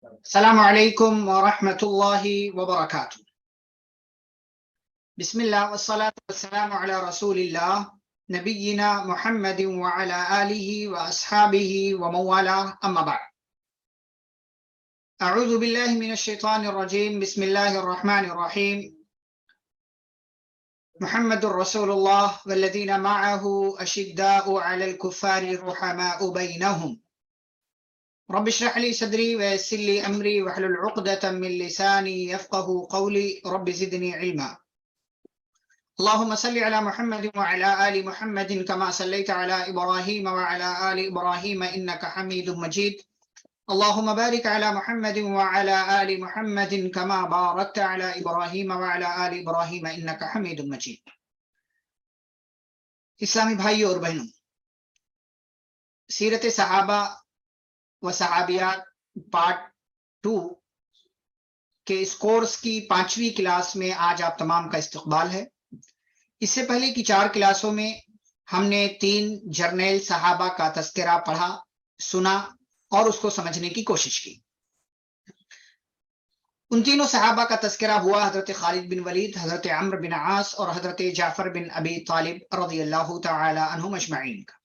السلام علیکم ورحمۃ اللہ وبرکاتہ۔ بسم اللہ والصلاة والسلام علی رسول اللہ نبینا محمد وعلی آلہ واصحابہ ومن والاه اما بعد۔ اعوذ باللہ من الشیطان الرجیم، بسم اللہ الرحمن الرحیم۔ محمد رسول اللہ والذین معه اشداء علی الکفار رحماء بینہم، رب اشرح لي صدري ويسر لي امري واحلل عقدة من لساني يفقهوا قولي رب زدني علما۔ اللهم صل على محمد وعلى آل محمد كما صليت على إبراهيم وعلى آل إبراهيم إنك حميد مجيد، اللهم بارك على محمد وعلى آل محمد كما باركت على إبراهيم وعلى آل إبراهيم إنك حميد مجيد۔ اسلامی بھائیوں اور بہنوں، سیرت صحابہ و صحابیات پارٹ 2 کے اس کورس کی 5ویں کلاس میں آج آپ تمام کا استقبال ہے۔ اس سے پہلے کی 4 کلاسوں میں ہم نے 3 جرنیل صحابہ کا تذکرہ پڑھا، سنا اور اس کو سمجھنے کی کوشش کی۔ ان تینوں صحابہ کا تذکرہ ہوا، حضرت خالد بن ولید، حضرت عمرو بن عاص اور حضرت جعفر بن ابی طالب رضی اللہ تعالی عنہم اجمعین کا۔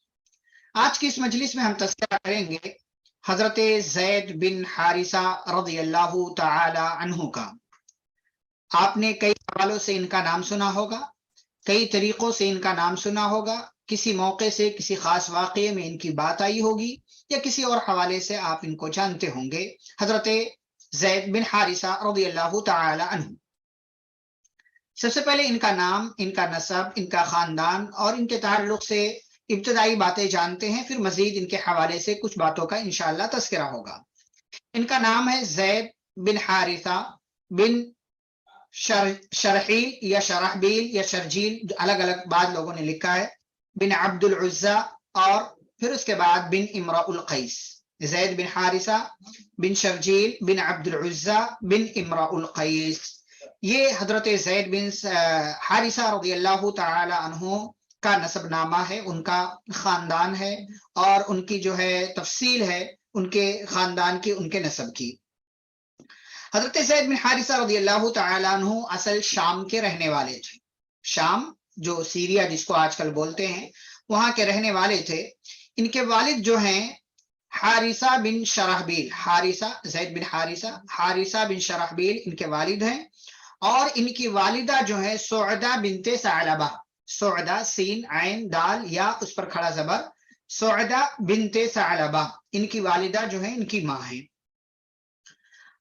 آج کی اس مجلس میں ہم تذکرہ کریں گے حضرت زید بن حارثہ رضی اللہ تعالی عنہ کا۔ آپ نے کئی حوالوں سے ان کا نام سنا ہوگا، کئی طریقوں سے ان کا نام سنا ہوگا، کسی موقع سے کسی خاص واقعے میں ان کی بات آئی ہوگی یا کسی اور حوالے سے آپ ان کو جانتے ہوں گے۔ حضرت زید بن حارثہ رضی اللہ تعالی عنہ، سب سے پہلے ان کا نام، ان کا نسب، ان کا خاندان اور ان کے تعلق سے ابتدائی باتیں جانتے ہیں، پھر مزید ان کے حوالے سے کچھ باتوں کا انشاءاللہ تذکرہ ہوگا۔ ان کا نام ہے زید بن حارثہ بن شرحیل یا شرحبیل یا شرجیل، الگ الگ بعض لوگوں نے لکھا ہے، بن عبد العزہ، اور پھر اس کے بعد بن امرؤ القیس۔ زید بن حارثہ بن شرجیل بن عبد العزہ بن امرؤ القیس، یہ حضرت زید بن حارثہ رضی اللہ تعالی عنہ کا نسب نامہ ہے، ان کا خاندان ہے اور ان کی جو ہے تفصیل ہے ان کے خاندان کی، ان کے نسب کی۔ حضرت زید بن حارثہ رضی اللہ تعالی عنہ اصل شام کے رہنے والے تھے۔ شام جو سیریا جس کو آج کل بولتے ہیں، وہاں کے رہنے والے تھے۔ ان کے والد جو ہیں حارثہ بن شرحبیل، حارثہ زید بن حارثہ بن شرحبیل ان کے والد ہیں، اور ان کی والدہ جو ہے سعدہ بنت ثعلبہ، سعدہ سین عین دال یا اس پر کھڑا زبر، سعدہ بنت ثعلبہ، ان کی والدہ جو ہے ان کی ماں ہیں۔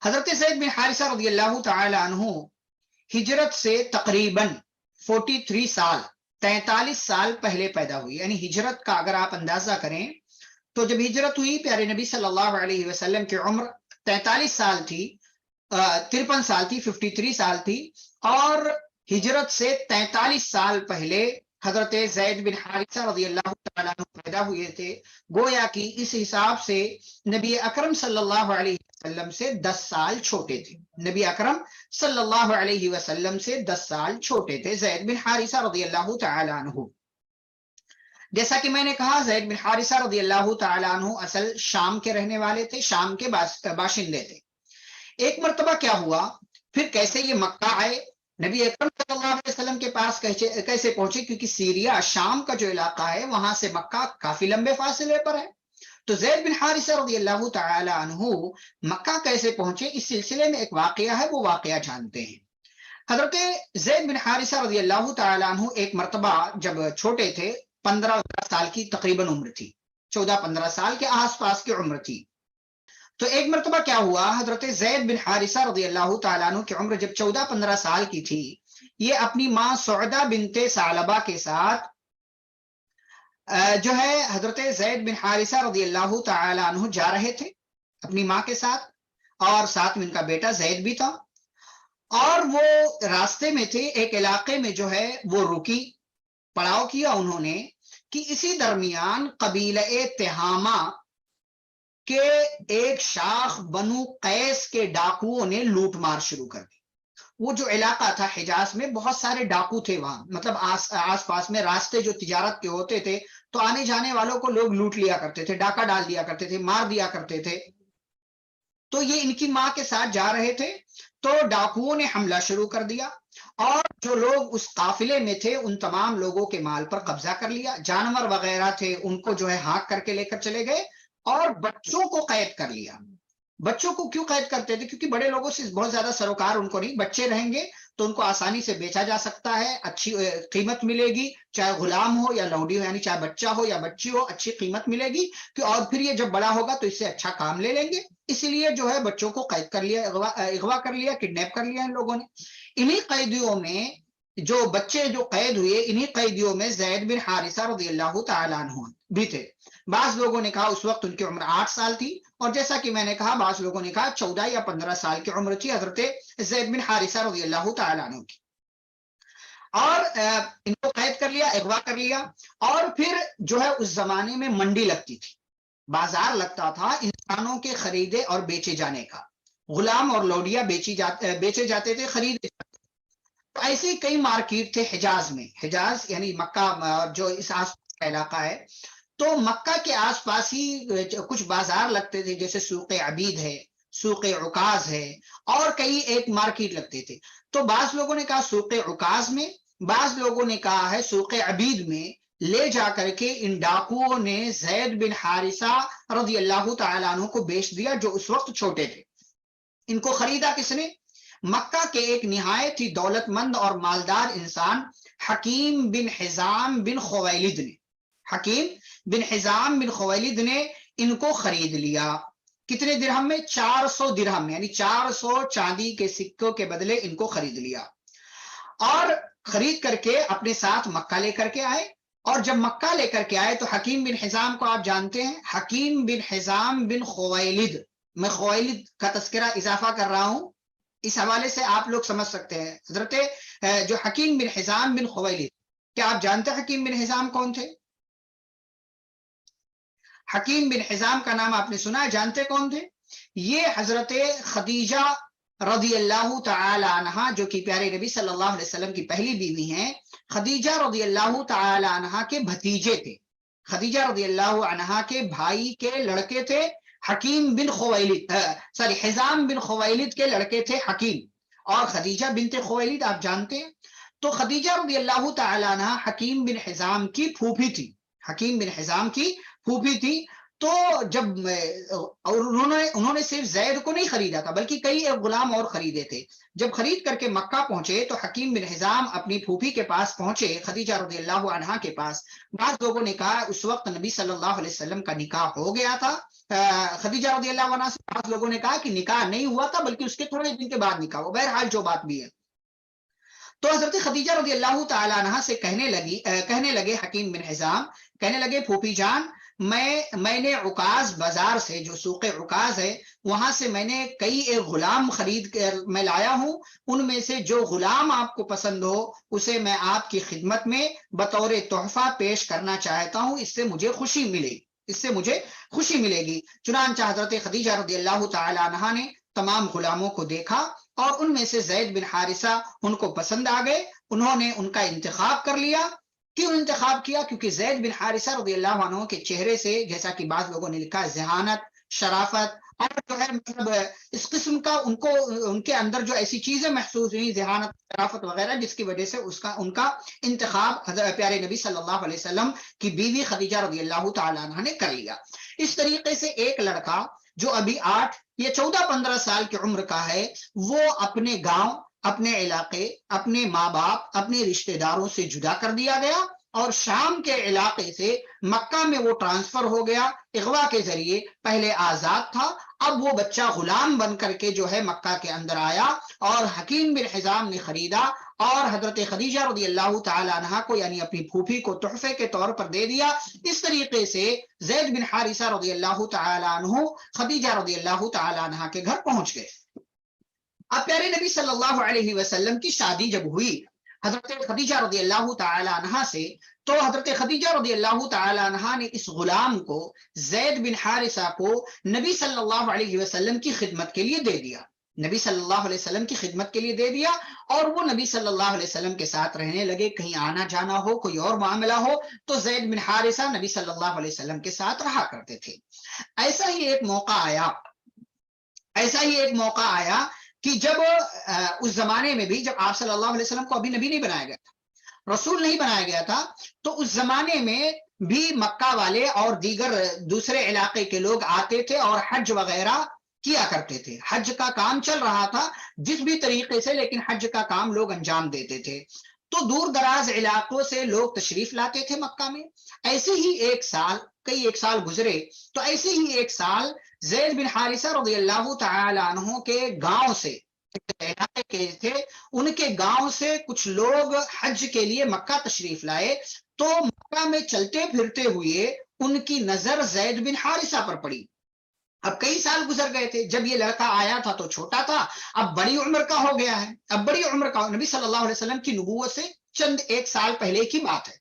حضرت زید بن حارثہ رضی اللہ تعالی عنہ ہجرت سے تقریباً 43 سال، 43 سال پہلے پیدا ہوئی، یعنی ہجرت کا اگر آپ اندازہ کریں تو جب ہجرت ہوئی پیارے نبی صلی اللہ علیہ وسلم کی عمر 43 سال تھی، 53 سال تھی، 53 سال تھی، اور ہجرت سے 43 سال پہلے حضرت زید بن حارثہ رضی اللہ تعالیٰ عنہ پیدا ہوئے تھے۔ گویا کہ اس حساب سے نبی اکرم صلی اللہ علیہ وسلم سے 10 سال چھوٹے تھے، نبی اکرم صلی اللہ علیہ وسلم سے 10 سال چھوٹے تھے زید بن حارثہ رضی اللہ تعالیٰ عنہ۔ جیسا کہ میں نے کہا زید بن حارثہ رضی اللہ تعالیٰ عنہ اصل شام کے رہنے والے تھے، شام کے باشندے تھے۔ ایک مرتبہ کیا ہوا، پھر کیسے یہ مکہ آئے، نبی اکرم صلی اللہ علیہ وسلم کے پاس کیسے پہنچے، کیونکہ سیریا شام کا جو علاقہ ہے وہاں سے مکہ کافی لمبے فاصلے پر ہے، تو زید بن حارثہ رضی اللہ تعالی عنہ مکہ کیسے پہنچے، اس سلسلے میں ایک واقعہ ہے، وہ واقعہ جانتے ہیں۔ حضرت زید بن حارثہ رضی اللہ تعالی عنہ ایک مرتبہ جب چھوٹے تھے، 15 سال کی تقریباً عمر تھی، 14-15 سال کے آس پاس کی عمر تھی، تو ایک مرتبہ کیا ہوا، حضرت زید بن حارثہ رضی اللہ تعالیٰ عنہ کی عمر جب 14-15 سال کی تھی، یہ اپنی ماں سعدہ بنت ثعلبہ کے ساتھ جو ہے حضرت زید بن حارثہ رضی اللہ تعالیٰ عنہ جا رہے تھے اپنی ماں کے ساتھ، اور ساتھ میں ان کا بیٹا زید بھی تھا، اور وہ راستے میں تھے، ایک علاقے میں جو ہے وہ رکی، پڑاؤ کیا انہوں نے کہ اسی درمیان قبیلہ تہامہ کہ ایک شاخ بنو قیس کے ڈاکوؤں نے لوٹ مار شروع کر دی۔ وہ جو علاقہ تھا حجاز میں، بہت سارے ڈاکو تھے وہاں، مطلب آس پاس میں راستے جو تجارت کے ہوتے تھے تو آنے جانے والوں کو لوگ لوٹ لیا کرتے تھے، ڈاکہ ڈال دیا کرتے تھے، مار دیا کرتے تھے۔ تو یہ ان کی ماں کے ساتھ جا رہے تھے تو ڈاکوؤں نے حملہ شروع کر دیا اور جو لوگ اس قافلے میں تھے ان تمام لوگوں کے مال پر قبضہ کر لیا، جانور وغیرہ تھے ان کو جو ہے ہانک کر کے لے کر چلے گئے اور بچوں کو قید کر لیا۔ بچوں کو کیوں قید کرتے تھے؟ کیونکہ بڑے لوگوں سے بہت زیادہ سروکار ان کو نہیں، بچے رہیں گے تو ان کو آسانی سے بیچا جا سکتا ہے، اچھی قیمت ملے گی، چاہے غلام ہو یا لونڈی ہو، یعنی چاہے بچہ ہو یا بچی ہو، اچھی قیمت ملے گی کہ اور پھر یہ جب بڑا ہوگا تو اس سے اچھا کام لے لیں گے، اسی لیے جو ہے بچوں کو قید کر لیا، اغوا کر لیا، کڈنیپ کر لیا ان لوگوں نے۔ انہی قیدیوں میں جو بچے جو قید ہوئے، انہی قیدیوں میں زید بن حارثہ رضی اللہ تعالیٰ عنہ بھی تھے۔ بعض لوگوں نے کہا اس وقت ان کی عمر 8 سال تھی، اور جیسا کہ میں نے کہا بعض لوگوں نے کہا 14 یا 15 سال کی عمر تھی حضرت زید بن حارثہ رضی اللہ تعالیٰ عنہ کی، اور ان کو قید کر لیا، اغوا کر لیا۔ اور پھر جو ہے اس زمانے میں منڈی لگتی تھی، بازار لگتا تھا انسانوں کے خریدے اور بیچے جانے کا، غلام اور لوڈیا بیچے جاتے تھے، خریدے جاتے تھے۔ تو ایسے کئی مارکیٹ تھے حجاز میں، حجاز یعنی مکہ جو اس آس پاس کا علاقہ ہے، تو مکہ کے آس پاس ہی کچھ بازار لگتے تھے، جیسے سوق عبید ہے، سوق عکاظ ہے، اور کئی ایک مارکیٹ لگتے تھے۔ تو بعض لوگوں نے کہا سوق عکاظ میں، بعض لوگوں نے کہا ہے سوق عبید میں لے جا کر کے ان ڈاکوؤں نے زید بن حارثہ رضی اللہ تعالیٰ عنہ کو بیچ دیا، جو اس وقت چھوٹے تھے۔ ان کو خریدا کس نے؟ مکہ کے ایک نہایت ہی دولت مند اور مالدار انسان حکیم بن حزام بن خویلد نے، حکیم بن حزام بن خویلد نے ان کو خرید لیا۔ کتنے درہم میں؟ 400 درہم، یعنی 400 چاندی کے سکوں کے بدلے ان کو خرید لیا، اور خرید کر کے اپنے ساتھ مکہ لے کر کے آئے۔ اور جب مکہ لے کر کے آئے تو حکیم بن حزام کو آپ جانتے ہیں، حکیم بن حزام بن خویلد، میں خویلد کا تذکرہ اضافہ کر رہا ہوں، اس حوالے سے آپ لوگ سمجھ سکتے ہیں حضرت جو حکیم بن حزام بن خویلد، کیا آپ جانتے ہیں حکیم بن حزام کون تھے؟ حکیم بن حزام کا نام آپ نے سنا ہے، جانتے کون تھے؟ یہ حضرت خدیجہ رضی اللہ تعالی عنہا، جو کہ پیارے نبی صلی اللہ علیہ وسلم کی پہلی بیوی ہیں، خدیجہ رضی اللہ تعالی عنہا کے بھتیجے تھے، خدیجہ رضی اللہ عنہا کے بھائی کے لڑکے تھے حکیم بن خویلد، حزام بن خویلد کے لڑکے تھے حکیم، اور خدیجہ بنت خویلد آپ جانتے ہیں۔ تو خدیجہ رضی اللہ تعالی عنہا حکیم بن حزام کی پھوپھی تھی، حکیم بن حزام کی پھوپھی تھی۔ تو جب اور انہوں نے صرف زید کو نہیں خریدا تھا بلکہ کئی غلام اور خریدے تھے۔ جب خرید کر کے مکہ پہنچے تو حکیم بن حزام اپنی پھوپھی کے پاس پہنچے، خدیجہ رضی اللہ عنہا کے پاس۔ بعض لوگوں نے کہا اس وقت نبی صلی اللہ علیہ وسلم کا نکاح ہو گیا تھا خدیجہ رضی اللہ عنہا سے، بعض لوگوں نے کہا کہ نکاح نہیں ہوا تھا بلکہ اس کے تھوڑے دن کے بعد نکاح ہوا، بہرحال جو بات بھی ہے۔ تو حضرت خدیجہ رضی اللہ تعالی عنہا سے کہنے لگے حکیم بن حزام، کہنے لگے پھوپھی جان، میں نے عکاظ بازار سے، جو سوق عکاظ ہے وہاں سے میں نے کئی ایک غلام خرید کر میں لایا ہوں، ان میں سے جو غلام آپ کو پسند ہو اسے میں آپ کی خدمت میں بطور تحفہ پیش کرنا چاہتا ہوں، اس سے مجھے خوشی ملے گی۔ چنانچہ حضرت خدیجہ رضی اللہ تعالی عنہا نے تمام غلاموں کو دیکھا اور ان میں سے زید بن حارثہ ان کو پسند آ گئے، انہوں نے ان کا انتخاب کر لیا۔ کیوں انتخاب کیا؟ کیونکہ زید بن حارثہ رضی اللہ عنہ کے چہرے سے، جیسا کہ بعض لوگوں نے لکھا، ذہانت، شرافت، اور جو ہے مطلب اس قسم کا ان کے اندر جو ایسی چیزیں محسوس ہوئی، ذہانت، شرافت وغیرہ، جس کی وجہ سے ان کا انتخاب پیارے نبی صلی اللہ علیہ وسلم کی بیوی خدیجہ رضی اللہ تعالی عنہ نے کر لیا۔ اس طریقے سے ایک لڑکا جو ابھی 8 یا 14-15 سال کی عمر کا ہے، وہ اپنے گاؤں، اپنے علاقے، اپنے ماں باپ، اپنے رشتہ داروں سے جدا کر دیا گیا اور شام کے علاقے سے مکہ میں وہ ٹرانسفر ہو گیا اغوا کے ذریعے۔ پہلے آزاد تھا، اب وہ بچہ غلام بن کر کے جو ہے مکہ کے اندر آیا، اور حکیم بن حزام نے خریدا اور حضرت خدیجہ رضی اللہ تعالی عنہا کو، یعنی اپنی پھوپھی کو تحفے کے طور پر دے دیا۔ اس طریقے سے زید بن حارثہ رضی اللہ تعالی عنہ خدیجہ رضی اللہ تعالی عنہا کے گھر پہنچ گئے۔ اب پیارے نبی صلی اللہ علیہ وسلم کی شادی جب ہوئی حضرت خدیجہ رضی اللہ تعالی عنہا سے، تو حضرت خدیجہ رضی اللہ تعالی عنہا نے اس غلام کو، زید بن حارثہ کو، نبی صلی اللہ علیہ وسلم کی خدمت کے لیے دے دیا، نبی صلی اللہ علیہ وسلم کی خدمت کے لیے دے دیا، اور وہ نبی صلی اللہ علیہ وسلم کے ساتھ رہنے لگے۔ کہیں آنا جانا ہو، کوئی اور معاملہ ہو تو زید بن حارثہ نبی صلی اللہ علیہ وسلم کے ساتھ رہا کرتے تھے۔ ایسا ہی ایک موقع آیا ایسا ہی ایک موقع آیا کہ جب اس زمانے میں بھی جب آپ صلی اللہ علیہ وسلم کو ابھی نبی نہیں بنایا گیا تھا، رسول نہیں بنایا گیا تھا، تو اس زمانے میں بھی مکہ والے اور دیگر دوسرے علاقے کے لوگ آتے تھے اور حج وغیرہ کیا کرتے تھے. حج کا کام چل رہا تھا جس بھی طریقے سے، لیکن حج کا کام لوگ انجام دیتے تھے. تو دور دراز علاقوں سے لوگ تشریف لاتے تھے مکہ میں. ایسے ہی ایک سال گزرے، تو ایسے ہی ایک سال زید بن حارثہ رضی اللہ تعالی عنہ کے گاؤں سے تھے، ان کے گاؤں سے کچھ لوگ حج کے لیے مکہ تشریف لائے. تو مکہ میں چلتے پھرتے ہوئے ان کی نظر زید بن حارثہ پر پڑی. اب کئی سال گزر گئے تھے، جب یہ لڑکا آیا تھا تو چھوٹا تھا، اب بڑی عمر کا ہو گیا ہے. اب بڑی عمر کا، نبی صلی اللہ علیہ وسلم کی نبوت سے چند ایک سال پہلے کی بات ہے.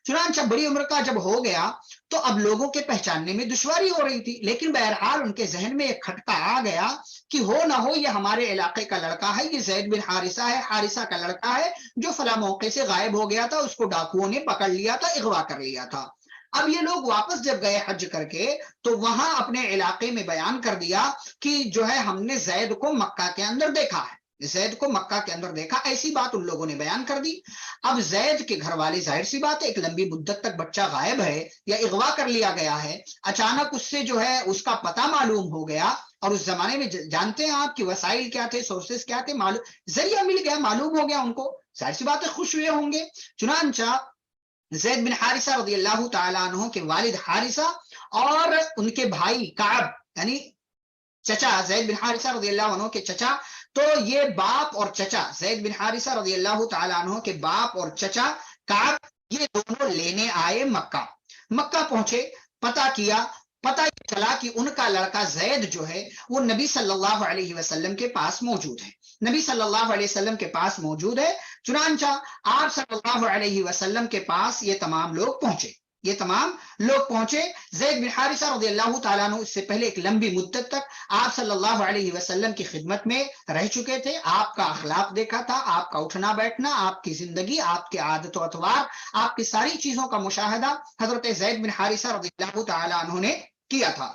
چنانچہ بڑی عمر کا جب ہو گیا تو اب لوگوں کے پہچاننے میں دشواری ہو رہی تھی. لیکن بہرحال ان کے ذہن میں ایک کھٹکا آ گیا کہ ہو نہ ہو یہ ہمارے علاقے کا لڑکا ہے، یہ زید بن حارثہ ہے، حارثہ کا لڑکا ہے جو فلاں موقع سے غائب ہو گیا تھا، اس کو ڈاکوؤں نے پکڑ لیا تھا، اغوا کر لیا تھا. اب یہ لوگ واپس جب گئے حج کر کے تو وہاں اپنے علاقے میں بیان کر دیا کہ جو ہے ہم نے زید کو مکہ کے اندر دیکھا ہے، زید کو مکہ کے اندر دیکھا. ایسی بات ان لوگوں نے بیان کر دی. اب زید کے گھر والے، ظاہر سی بات ہے، ایک لمبی مدت تک بچہ غائب ہے یا اغوا کر لیا گیا ہے، اچانک اس سے جو ہے اس کا پتہ معلوم ہو گیا. اور اس زمانے میں جانتے ہیں آپ کی وسائل کیا تھے، سورسز کیا تھے، ذریعہ مل گیا، معلوم ہو گیا ان کو، ظاہر سی بات ہے خوش ہوئے ہوں گے. چنانچہ زید بن حارثہ رضی اللہ تعالیٰ عنہ کے والد حارثہ اور ان کے بھائی کعب، یعنی چچا زید بن حارثہ رضی اللہ عنہ کے چچا، تو یہ باپ اور چچا، زید بن حارثہ رضی اللہ تعالیٰ عنہ کے باپ اور چچا کعب، یہ دونوں لینے آئے مکہ. مکہ پہنچے، پتہ کیا، پتہ یہ چلا کہ ان کا لڑکا زید جو ہے وہ نبی صلی اللہ علیہ وسلم کے پاس موجود ہے، نبی صلی اللہ علیہ وسلم کے پاس موجود ہے. چنانچہ آپ صلی اللہ علیہ وسلم کے پاس یہ تمام لوگ پہنچے. زید بن حارثہ رضی اللہ تعالیٰ عنہ اس سے پہلے ایک لمبی مدت تک آپ صلی اللہ علیہ وسلم کی خدمت میں رہ چکے تھے. آپ کا اخلاق دیکھا تھا، آپ کا اٹھنا بیٹھنا، آپ کی زندگی، آپ کے عادت و اطوار، آپ کی ساری چیزوں کا مشاہدہ حضرت زید بن حارثہ رضی اللہ تعالیٰ عنہ نے کیا تھا.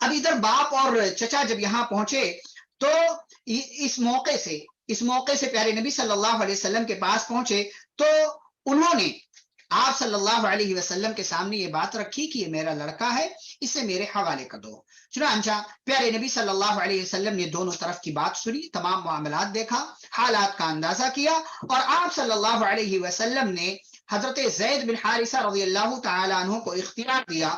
اب ادھر باپ اور چچا جب یہاں پہنچے تو اس موقع سے پیارے نبی صلی اللہ علیہ وسلم کے پاس پہنچے تو انہوں نے آپ صلی اللہ علیہ وسلم کے سامنے یہ بات رکھی کہ یہ میرا لڑکا ہے، اسے میرے حوالے کر دو. چنانچہ پیارے نبی صلی اللہ علیہ وسلم نے دونوں طرف کی بات سنی، تمام معاملات دیکھا، حالات کا اندازہ کیا، اور آپ صلی اللہ علیہ وسلم نے حضرت زید بن حارثہ رضی اللہ تعالی عنہ کو اختیار دیا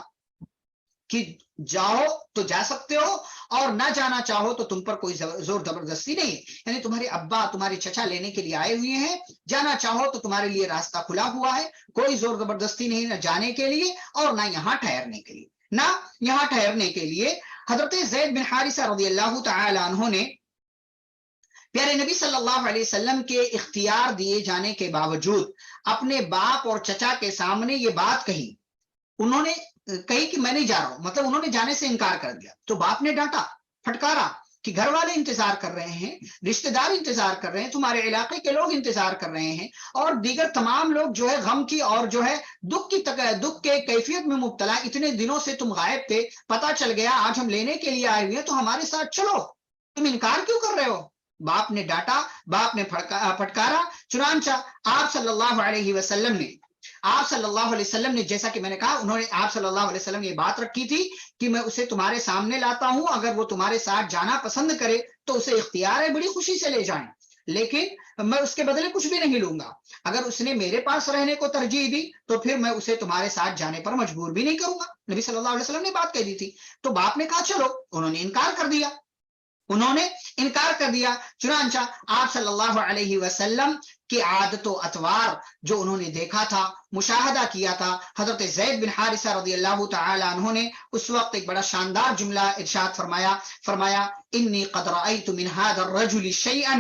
کہ جاؤ تو جا سکتے ہو اور نہ جانا چاہو تو تم پر کوئی زور زبردستی نہیں، یعنی تمہارے ابا تمہارے چچا لینے کے لیے آئے ہوئے ہیں، جانا چاہو تو تمہارے لیے راستہ کھلا ہوا ہے، کوئی زور زبردستی نہیں، نہ جانے کے لیے اور نہ یہاں ٹھہرنے کے لیے. حضرت زید بن حارثہ رضی اللہ تعالی عنہ نے پیارے نبی صلی اللہ علیہ وسلم کے اختیار دیے جانے کے باوجود اپنے باپ اور چچا کے سامنے یہ بات کہی. انہوں نے کہی کہ میں نہیں جا رہا ہوں، مطلب انہوں نے جانے سے انکار کر دیا. تو باپ نے ڈانٹا، پھٹکارا کہ گھر والے انتظار کر رہے ہیں، رشتہ دار انتظار کر رہے ہیں، تمہارے علاقے کے لوگ انتظار کر رہے ہیں، اور دیگر تمام لوگ جو ہے غم کی اور جو ہے دکھ کے کیفیت میں مبتلا، اتنے دنوں سے تم غائب تھے، پتہ چل گیا آج ہم لینے کے لیے آئے ہوئے ہیں تو ہمارے ساتھ چلو، تم انکار کیوں کر رہے ہو. باپ نے ڈانٹا، باپ نے پھٹکارا. چنانچہ آپ صلی اللہ علیہ وسلم نے جیسا کہ میں نے کہا، انہوں نے آپ صلی اللہ علیہ وسلم یہ بات رکھی تھی کہ میں اسے تمہارے سامنے لاتا ہوں، اگر وہ تمہارے ساتھ جانا پسند کرے تو اسے اختیار ہے، بڑی خوشی سے لے جائیں، لیکن میں اس کے بدلے کچھ بھی نہیں لوں گا. اگر اس نے میرے پاس رہنے کو ترجیح دی تو پھر میں اسے تمہارے ساتھ جانے پر مجبور بھی نہیں کروں گا. نبی صلی اللہ علیہ وسلم نے بات کہہ دی تھی. تو باپ نے کہا چلو، انہوں نے انکار کر دیا. چنانچہ آپ صلی اللہ علیہ وسلم کی عادت و اطوار جو انہوں نے دیکھا تھا، مشاہدہ کیا تھا، حضرت زید بن حارثہ رضی اللہ تعالی عنہ نے اس وقت ایک بڑا شاندار جملہ ارشاد فرمایا انی قد رأیت من هذا الرجل شیئا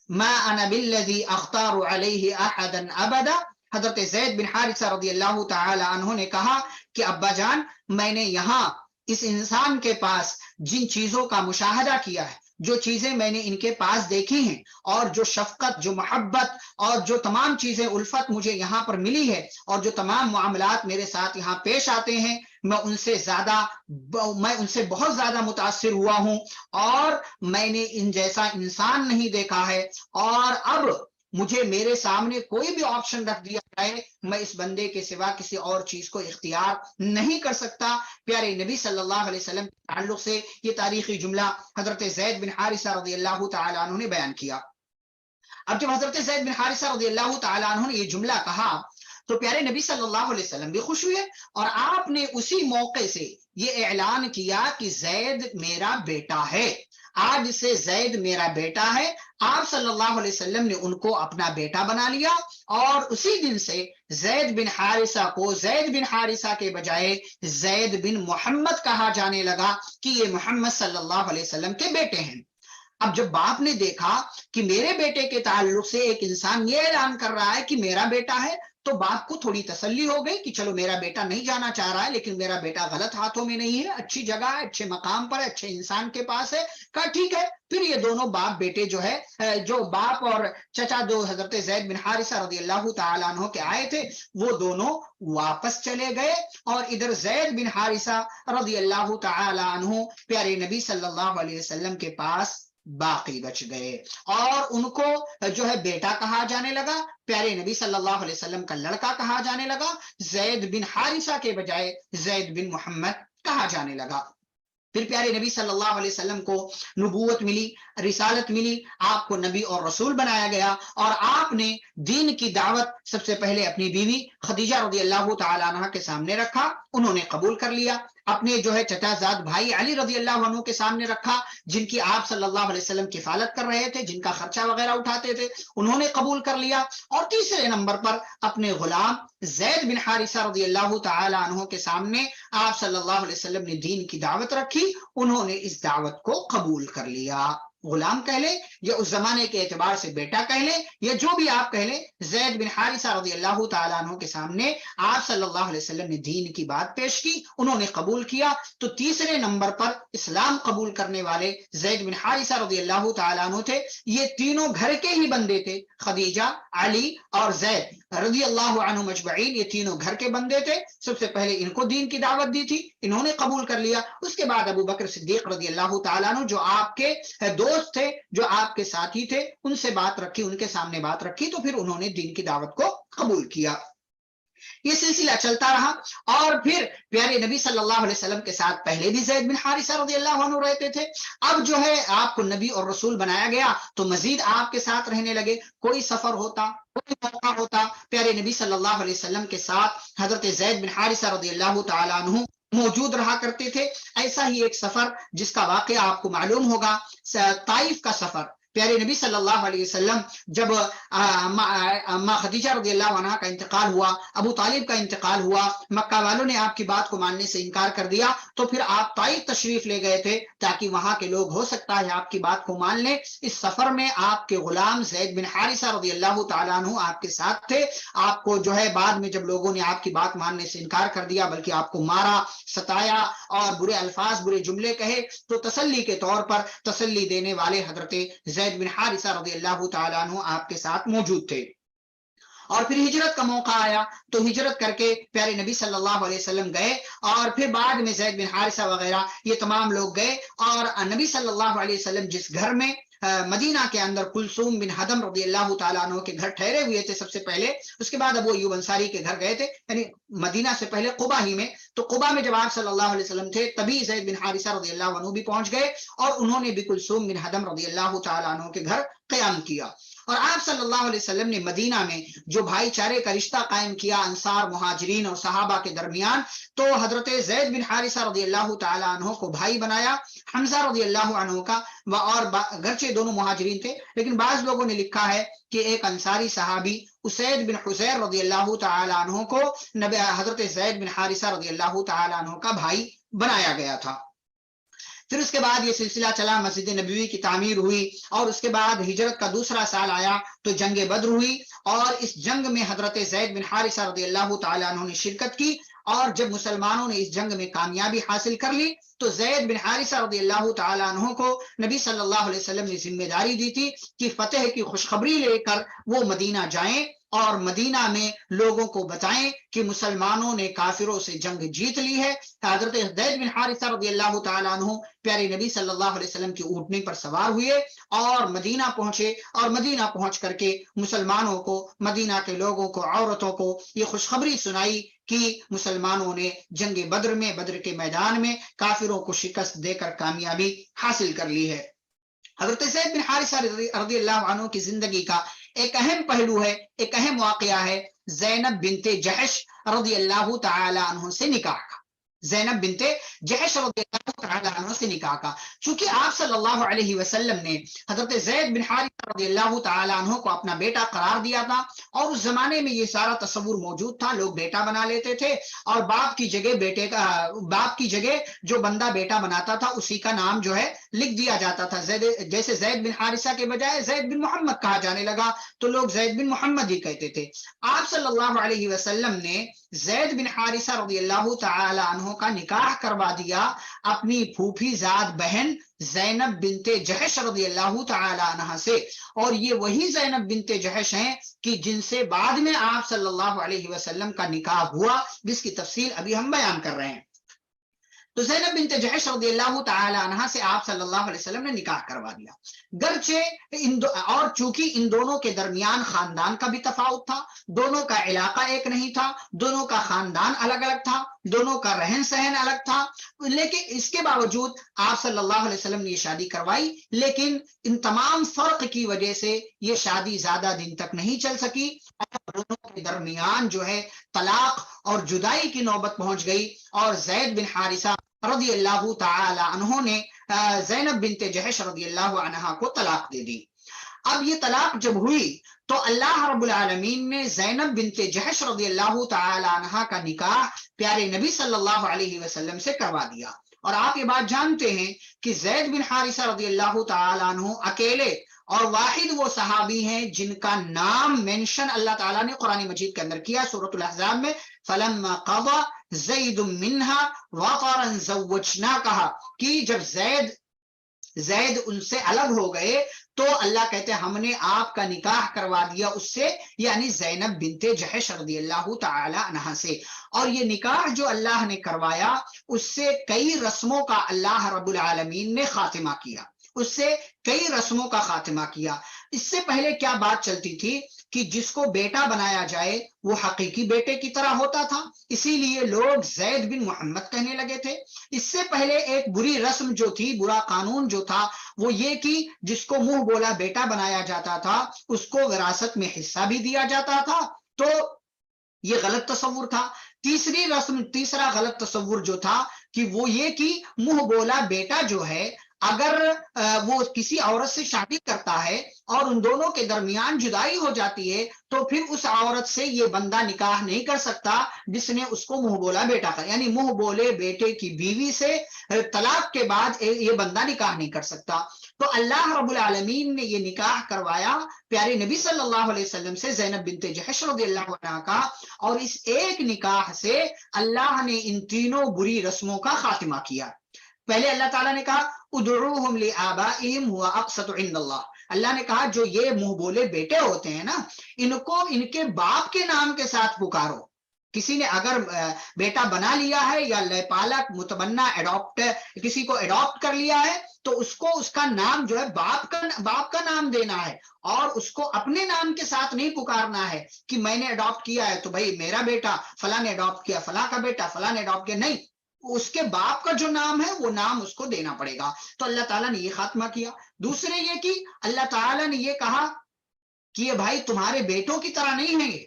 ما انا بالذی اختار علیہ احدا ابدا. حضرت زید بن حارثہ رضی اللہ تعالی عنہ نے کہا کہ ابا جان، میں نے یہاں اس انسان کے پاس جن چیزوں کا مشاہدہ کیا ہے، جو چیزیں میں نے ان کے پاس دیکھی ہیں، اور جو شفقت، جو محبت اور جو تمام چیزیں الفت مجھے یہاں پر ملی ہے، اور جو تمام معاملات میرے ساتھ یہاں پیش آتے ہیں، میں ان سے بہت زیادہ متاثر ہوا ہوں اور میں نے ان جیسا انسان نہیں دیکھا ہے، اور اب مجھے میرے سامنے کوئی بھی آپشن رکھ دیا جائے میں اس بندے کے سوا کسی اور چیز کو اختیار نہیں کر سکتا۔ پیارے نبی صلی اللہ علیہ وسلم کے تعلق سے یہ تاریخی جملہ حضرت زید بن حارثہ رضی اللہ تعالی عنہ نے بیان کیا۔ اب جب حضرت زید بن حارثہ رضی اللہ تعالی عنہ نے یہ جملہ کہا تو پیارے نبی صلی اللہ علیہ وسلم بھی خوش ہوئے، اور آپ نے اسی موقع سے یہ اعلان کیا کہ زید میرا بیٹا ہے، آج سے زید میرا بیٹا ہے۔ آپ صلی اللہ علیہ وسلم نے ان کو اپنا بیٹا بنا لیا، اور اسی دن سے زید بن حارثہ کو زید بن حارثہ کے بجائے زید بن محمد کہا جانے لگا کہ یہ محمد صلی اللہ علیہ وسلم کے بیٹے ہیں۔ اب جب باپ نے دیکھا کہ میرے بیٹے کے تعلق سے ایک انسان یہ اعلان کر رہا ہے کہ میرا بیٹا ہے، تو باپ کو تھوڑی تسلی ہو گئی کہ چلو میرا بیٹا نہیں جانا چاہ رہا ہے، لیکن میرا بیٹا غلط ہاتھوں میں نہیں ہے، اچھی جگہ ہے، اچھے مقام پر ہے، اچھے انسان کے پاس ہے۔ کہا ٹھیک ہے۔ پھر یہ دونوں باپ بیٹے جو باپ اور چچا دو حضرت زید بن حارثہ رضی اللہ تعالیٰ عنہ کے آئے تھے، وہ دونوں واپس چلے گئے، اور ادھر زید بن حارثہ رضی اللہ تعالیٰ عنہ پیارے نبی صلی اللہ علیہ وسلم کے پاس باقی بچ گئے، اور ان کو بیٹا کہا جانے لگا، پیارے نبی صلی اللہ علیہ وسلم کا لڑکا کہا جانے لگا، زید بن حارثہ کے بجائے زید بن محمد کہا جانے لگا۔ پھر پیارے نبی صلی اللہ علیہ وسلم کو نبوت ملی، رسالت ملی، آپ کو نبی اور رسول بنایا گیا، اور آپ نے دین کی دعوت سب سے پہلے اپنی بیوی خدیجہ رضی اللہ تعالیٰ عنہ کے سامنے رکھا، انہوں نے قبول کر لیا۔ اپنے چچا زاد بھائی علی رضی اللہ عنہ کے سامنے رکھا، جن کی آپ صلی اللہ علیہ وسلم کفالت کر رہے تھے، جن کا خرچہ وغیرہ اٹھاتے تھے، انہوں نے قبول کر لیا۔ اور تیسرے نمبر پر اپنے غلام زید بن حارثہ رضی اللہ تعالی عنہ کے سامنے آپ صلی اللہ علیہ وسلم نے دین کی دعوت رکھی، انہوں نے اس دعوت کو قبول کر لیا۔ غلام کہہ لیں یا اس زمانے کے اعتبار سے بیٹا کہہ لیں یا جو بھی آپ کہہ لیں، زید بن حارثہ رضی اللہ تعالیٰ عنہ کے سامنے آپ صلی اللہ علیہ وسلم نے دین کی بات پیش کی، انہوں نے قبول کیا۔ تو تیسرے نمبر پر اسلام قبول کرنے والے زید بن حارثہ رضی اللہ تعالیٰ عنہ تھے۔ یہ تینوں گھر کے ہی بندے تھے، خدیجہ، علی اور زید رضی اللہ عنہ مجمعین، یہ تینوں گھر کے بندے تھے۔ سب سے پہلے ان کو دین کی دعوت دی تھی، انہوں نے قبول کر لیا۔ اس کے بعد ابو بکر صدیق رضی اللہ تعالیٰ عنہ جو آپ کے دوست تھے، جو آپ کے ساتھی تھے، ان سے بات رکھی، ان کے سامنے بات رکھی، تو پھر انہوں نے دین کی دعوت کو قبول کیا۔ یہ سلسلہ چلتا رہا، اور پھر پیارے نبی صلی اللہ علیہ وسلم کے ساتھ پہلے بھی زید بن حارثہ رضی اللہ عنہ رہتے تھے۔ اب آپ کو نبی اور رسول بنایا گیا تو مزید آپ کے ساتھ رہنے لگے۔ کوئی سفر ہوتا، کوئی موقع ہوتا، پیارے نبی صلی اللہ علیہ وسلم کے ساتھ حضرت زید بن حارثہ رضی اللہ تعالی عنہ موجود رہا کرتے تھے۔ ایسا ہی ایک سفر جس کا واقعہ آپ کو معلوم ہوگا، طائف کا سفر۔ پیارے نبی صلی اللہ علیہ وسلم جب اماں خدیجہ رضی اللہ عنہ کا انتقال ہوا، ابو طالب کا انتقال ہوا، مکہ والوں نے آپ کی بات کو ماننے سے انکار کر دیا، تو پھر آپ طائف تشریف لے گئے تھے تاکہ وہاں کے لوگ ہو سکتا ہے آپ کی بات کو مان لیں۔ اس سفر میں آپ کے غلام زید بن حارثہ رضی اللہ تعالیٰ عنہ آپ کے ساتھ تھے۔ آپ کو بعد میں جب لوگوں نے آپ کی بات ماننے سے انکار کر دیا، بلکہ آپ کو مارا، ستایا اور برے الفاظ، برے جملے کہے، تو تسلی کے طور پر تسلی دینے والے حضرت زید بن حارثہ رضی اللہ تعالیٰ عنہ آپ کے ساتھ موجود تھے۔ اور پھر ہجرت کا موقع آیا تو ہجرت کر کے پیارے نبی صلی اللہ علیہ وسلم گئے، اور پھر بعد میں زید بن حارثہ وغیرہ یہ تمام لوگ گئے، اور نبی صلی اللہ علیہ وسلم جس گھر میں مدینہ کے اندر کلثوم بن حدم رضی اللہ تعالیٰ عنہ کے گھر ٹھہرے ہوئے تھے سب سے پہلے، اس کے بعد ابو ایوب انصاری کے گھر گئے تھے، یعنی مدینہ سے پہلے قبا ہی میں۔ تو قبا میں جب آپ صلی اللہ علیہ وسلم تھے تبھی زید بن حارثہ رضی اللہ عنہ بھی پہنچ گئے، اور انہوں نے بھی کلثوم بن حدم رضی اللہ تعالیٰ عنہ کے گھر قیام کیا۔ اور آپ صلی اللہ علیہ وسلم نے مدینہ میں جو بھائی چارے کا رشتہ قائم کیا انصار، مہاجرین اور صحابہ کے درمیان، تو حضرت زید بن حارثہ رضی اللہ تعالیٰ عنہ کو بھائی بنایا، حمزہ رضی اللہ عنہ کا، اور گرچہ دونوں مہاجرین تھے لیکن بعض لوگوں نے لکھا ہے کہ ایک انصاری صحابی اسید بن حسیر رضی اللہ تعالیٰ عنہ کو حضرت زید بن حارثہ رضی اللہ تعالیٰ عنہ کا بھائی بنایا گیا تھا۔ پھر اس کے بعد یہ سلسلہ چلا، مسجد نبوی کی تعمیر ہوئی، اور اس کے بعد ہجرت کا دوسرا سال آیا تو جنگ بدر ہوئی، اور اس جنگ میں حضرت زید بن حارثہ رضی اللہ تعالیٰ عنہ نے شرکت کی، اور جب مسلمانوں نے اس جنگ میں کامیابی حاصل کر لی تو زید بن حارثہ رضی اللہ تعالیٰ عنہ کو نبی صلی اللہ علیہ وسلم نے ذمہ داری دی تھی کہ فتح کی خوشخبری لے کر وہ مدینہ جائیں اور مدینہ میں لوگوں کو بتائیں کہ مسلمانوں نے کافروں سے جنگ جیت لی ہے۔ حضرت زید بن حارثہ رضی اللہ تعالیٰ عنہ پیارے نبی صلی اللہ علیہ وسلم کی اونٹنی پر سوار ہوئے اور مدینہ پہنچے، اور مدینہ پہنچ کر کے مسلمانوں کو، مدینہ کے لوگوں کو، عورتوں کو یہ خوشخبری سنائی کہ مسلمانوں نے جنگ بدر میں، بدر کے میدان میں کافروں کو شکست دے کر کامیابی حاصل کر لی ہے۔ حضرت زید بن حارثہ رضی اللہ عنہ کی زندگی کا ایک اہم پہلو ہے، ایک اہم واقعہ ہے زینب بنت جحش رضی اللہ تعالی عنہ سے نکاح کا۔ زینب بنت جحش رضی اللہ تعالی عنہ سے نکاح کا، چونکہ آپ صلی اللہ علیہ وسلم نے حضرت زید بن حارثہ رضی اللہ تعالی عنہ کو اپنا بیٹا قرار دیا تھا، اور اس زمانے میں یہ سارا تصور موجود تھا، لوگ بیٹا بنا لیتے تھے اور باپ کی جگہ بیٹے کا، باپ کی جگہ جو بندہ بیٹا بناتا تھا اسی کا نام جو ہے لکھ دیا جاتا تھا۔ جیسے زید بن حارثہ کے بجائے زید بن محمد کہا جانے لگا تو لوگ زید بن محمد ہی کہتے تھے۔ آپ صلی اللہ علیہ وسلم نے زید بن حارثہ رضی اللہ تعالی عنہ کا نکاح کروا دیا اپنی پھوپھی زاد بہن زینب بنت جحش رضی اللہ تعالی عنہ سے، اور یہ وہی زینب بنت جحش ہیں کہ جن سے بعد میں آپ صلی اللہ علیہ وسلم کا نکاح ہوا، جس کی تفصیل ابھی ہم بیان کر رہے ہیں۔ تو زینب بنت جحش رضی اللہ تعالی عنہ سے آپ صلی اللہ علیہ وسلم نے نکاح کروا دیا، گرچہ اور چونکہ ان دونوں کے درمیان خاندان کا بھی تفاوت تھا، دونوں کا علاقہ ایک نہیں تھا، دونوں کا خاندان الگ الگ تھا، دونوں کا رہن سہن الگ تھا، لیکن اس کے باوجود آپ صلی اللہ علیہ وسلم نے یہ شادی کروائی، لیکن ان تمام فرق کی وجہ سے یہ شادی زیادہ دن تک نہیں چل سکی، اور دونوں کے درمیان جو ہے طلاق اور جدائی کی نوبت پہنچ گئی، اور زید بن حارثہ رضی اللہ تعالی عنہ نے زینب بنت جحش رضی اللہ عنہ کو طلاق دے دی۔ اب یہ طلاق جب ہوئی تو اللہ رب العالمین نے زینب بنت جحش رضی اللہ تعالی عنہ کا نکاح پیارے نبی صلی اللہ علیہ وسلم سے کروا دیا۔ اور آپ یہ بات جانتے ہیں کہ زید بن حارثہ رضی اللہ تعالی عنہ اکیلے اور واحد وہ صحابی ہیں جن کا نام مینشن اللہ تعالیٰ نے قرآن مجید کے اندر کیا سورۃ الاحزاب میں، فَلَمَّا قَضَى زَيْدٌ مِّنْهَا وَطَرًا زَوَّجْنَاكَهَا، کہ جب زید ان سے الگ ہو گئے تو اللہ کہتے ہیں ہم نے آپ کا نکاح کروا دیا اس سے، یعنی زینب بنت جحش رضی اللہ تعالی عنہ سے۔ اور یہ نکاح جو اللہ نے کروایا اس سے کئی رسموں کا اللہ رب العالمین نے خاتمہ کیا، اس سے کئی رسموں کا خاتمہ کیا۔ اس سے پہلے کیا بات چلتی تھی کہ جس کو بیٹا بنایا جائے وہ حقیقی بیٹے کی طرح ہوتا تھا، اسی لیے لوگ زید بن محمد کہنے لگے تھے۔ اس سے پہلے ایک بری رسم جو تھی، برا قانون جو تھا، وہ یہ کہ جس کو منہ بولا بیٹا بنایا جاتا تھا اس کو وراثت میں حصہ بھی دیا جاتا تھا، تو یہ غلط تصور تھا۔ تیسرا غلط تصور جو تھا کہ وہ یہ کہ منہ بولا بیٹا جو ہے اگر وہ کسی عورت سے شادی کرتا ہے اور ان دونوں کے درمیان جدائی ہو جاتی ہے تو پھر اس عورت سے یہ بندہ نکاح نہیں کر سکتا جس نے اس کو منہ بولا بیٹا کر، یعنی منہ بولے بیٹے کی بیوی سے طلاق کے بعد یہ بندہ نکاح نہیں کر سکتا۔ تو اللہ رب العالمین نے یہ نکاح کروایا پیارے نبی صلی اللہ علیہ وسلم سے زینب بنت جحش رضی اللہ عنہ کا، اور اس ایک نکاح سے اللہ نے ان تینوں بری رسموں کا خاتمہ کیا۔ پہلے اللہ تعالیٰ نے کہا ادعوہم لآبائہم ہوا اقسط عند اللہ، اللہ نے کہا جو یہ منہ بولے بیٹے ہوتے ہیں نا ان کو ان کے باپ کے نام کے ساتھ پکارو۔ کسی نے اگر بیٹا بنا لیا ہے یا پالک متبنہ ایڈاپٹ کسی کو ایڈاپٹ کر لیا ہے تو اس کو اس کا نام جو ہے باپ کا نام دینا ہے، اور اس کو اپنے نام کے ساتھ نہیں پکارنا ہے کہ میں نے ایڈاپٹ کیا ہے تو بھائی میرا بیٹا فلاں نے ایڈاپٹ کیا، فلاں کا بیٹا فلاں نے ایڈاپٹ کیا، نہیں، اس کے باپ کا جو نام ہے وہ نام اس کو دینا پڑے گا۔ تو اللہ تعالیٰ نے یہ خاتمہ کیا۔ دوسرے یہ کہ اللہ تعالیٰ نے یہ کہا کہ یہ بھائی تمہارے بیٹوں کی طرح نہیں ہے،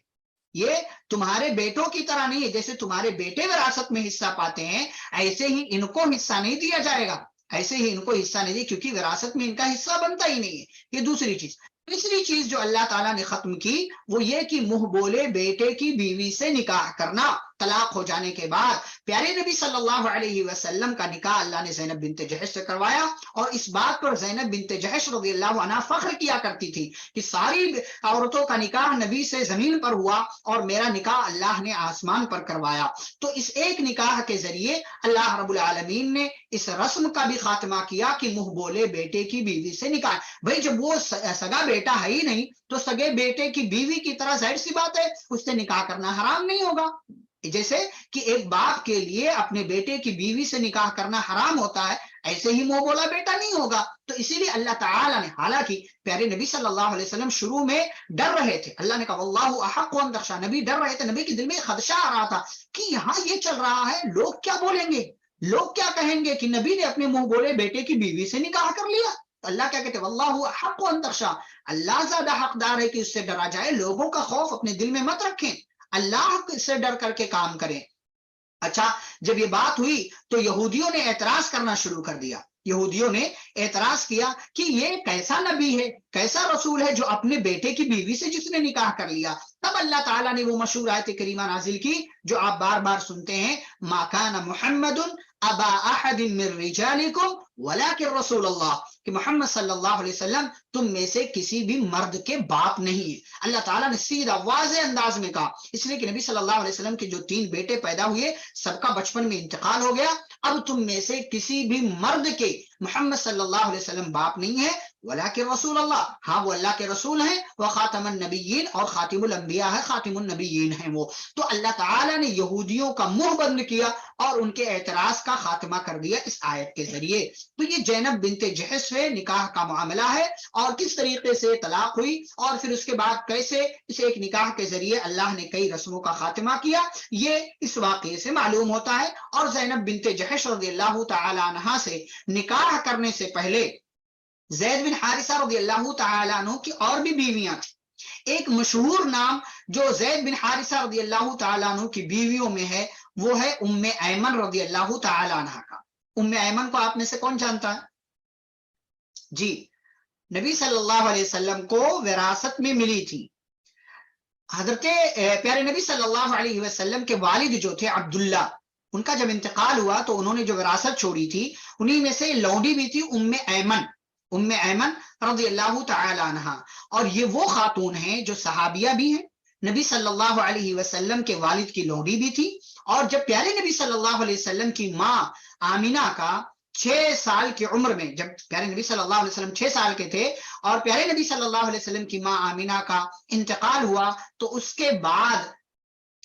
یہ تمہارے بیٹوں کی طرح نہیں ہے، جیسے تمہارے بیٹے وراثت میں حصہ پاتے ہیں ایسے ہی ان کو حصہ نہیں دیا جائے گا، ایسے ہی ان کو حصہ نہیں دیا، کیونکہ وراثت میں ان کا حصہ بنتا ہی نہیں ہے۔ یہ دوسری چیز۔ تیسری چیز جو اللہ تعالیٰ نے ختم کی وہ یہ کہ منہ بولے بیٹے کی بیوی سے نکاح کرنا، طلاق ہو جانے کے بعد پیارے نبی صلی اللہ علیہ وسلم کا نکاح اللہ نے زینب بنت جحش سے کروایا، اور اس بات پر زینب بنت جحش رضی اللہ عنہ فخر کیا کرتی تھی کہ ساری عورتوں کا نکاح نبی سے زمین پر ہوا اور میرا نکاح اللہ نے آسمان پر کروایا۔ تو اس ایک نکاح کے ذریعے اللہ رب العالمین نے اس رسم کا بھی خاتمہ کیا کہ منہ بولے بیٹے کی بیوی سے نکاح۔ بھائی جب وہ سگا بیٹا ہے ہی نہیں تو سگے بیٹے کی بیوی کی طرح ظاہر سی بات ہے اس سے نکاح کرنا حرام نہیں ہوگا، جیسے کہ ایک باپ کے لیے اپنے بیٹے کی بیوی سے نکاح کرنا حرام ہوتا ہے، ایسے ہی منہ بولا بیٹا نہیں ہوگا۔ تو اسی لیے اللہ تعالیٰ نے، حالانکہ پیارے نبی صلی اللہ علیہ وسلم شروع میں ڈر رہے تھے، اللہ نے کہا واللہ احق ان تخشى، نبی ڈر رہے تھے، نبی کے دل میں خدشہ آ رہا تھا کہ یہاں یہ چل رہا ہے، لوگ کیا بولیں گے، لوگ کیا کہیں گے کہ نبی نے اپنے منہ بولے بیٹے کی بیوی سے نکاح کر لیا۔ اللہ کیا کہتے ہیں واللہ احق ان تخشى، اللہ زیادہ حقدار ہے کہ اس سے ڈرا جائے، لوگوں کا خوف اپنے دل میں مت رکھیں، اللہ سے ڈر کر کے کام کریں۔ اچھا جب یہ بات ہوئی تو یہودیوں نے اعتراض کرنا شروع کر دیا، یہودیوں نے اعتراض کیا کہ یہ کیسا نبی ہے، کیسا رسول ہے جو اپنے بیٹے کی بیوی سے جس نے نکاح کر لیا۔ تب اللہ تعالیٰ نے وہ مشہور آیت کریمہ نازل کی جو آپ بار بار سنتے ہیں، ما کان محمد ابا احد من رجالکم ولکن رسول اللہ، کہ محمد صلی اللہ علیہ وسلم تم میں سے کسی بھی مرد کے باپ نہیں ہے۔ اللہ تعالیٰ نے سیدھا واضح انداز میں کہا، اس لیے کہ نبی صلی اللہ علیہ وسلم کے جو 3 بیٹے پیدا ہوئے سب کا بچپن میں انتقال ہو گیا، اب تم میں سے کسی بھی مرد کے محمد صلی اللہ علیہ وسلم باپ نہیں ہے، ولیکن رسول اللہ، ہاں وہ اللہ کے رسول ہیں، وہ خاتم النبیین، اور خاتم الانبیاء ہے، خاتم النبیین ہیں وہ۔ تو اللہ تعالیٰ نے یہودیوں کا منہ بند کیا اور ان کے اعتراض کا خاتمہ کر دیا اس آیت کے ذریعے۔ تو یہ زینب بنت جحش سے نکاح کا معاملہ ہے، اور کس طریقے سے طلاق ہوئی اور پھر اس کے بعد کیسے اس ایک نکاح کے ذریعے اللہ نے کئی رسموں کا خاتمہ کیا، یہ اس واقعے سے معلوم ہوتا ہے۔ اور زینب بنت جحش رضی اللہ تعالی عنہا سے نکاح کرنے سے پہلے زید بن حارثہ رضی اللہ تعالی عنہ کی اور بھی بیویاں تھیں۔ ایک مشہور نام جو زید بن حارثہ رضی اللہ تعالی عنہ کی بیویوں میں ہے وہ ہے ام ایمن رضی اللہ تعالی عنہ کا۔ ام ایمن کو آپ میں سے کون جانتا ہے؟ جی، نبی صلی اللہ علیہ وسلم کو وراثت میں ملی تھی۔ حضرت پیارے نبی صلی اللہ علیہ وسلم کے والد جو تھے عبداللہ، ان کا جب انتقال ہوا تو انہوں نے جو وراثت چھوڑی تھی انہی میں سے لونڈی بھی تھی ام ایمن رضی اللہ تعالی عنہ، اور یہ وہ خاتون ہیں جو صحابیہ بھی ہیں، نبی صلی اللہ علیہ وسلم کے والد کی لونڈی بھی تھی، اور جب پیارے نبی صلی اللہ علیہ وسلم کی ماں آمینہ کا 6 سال کی عمر میں، جب پیارے نبی صلی اللہ علیہ وسلم 6 سال کے تھے اور پیارے نبی صلی اللہ علیہ وسلم کی ماں آمینہ کا انتقال ہوا، تو اس کے بعد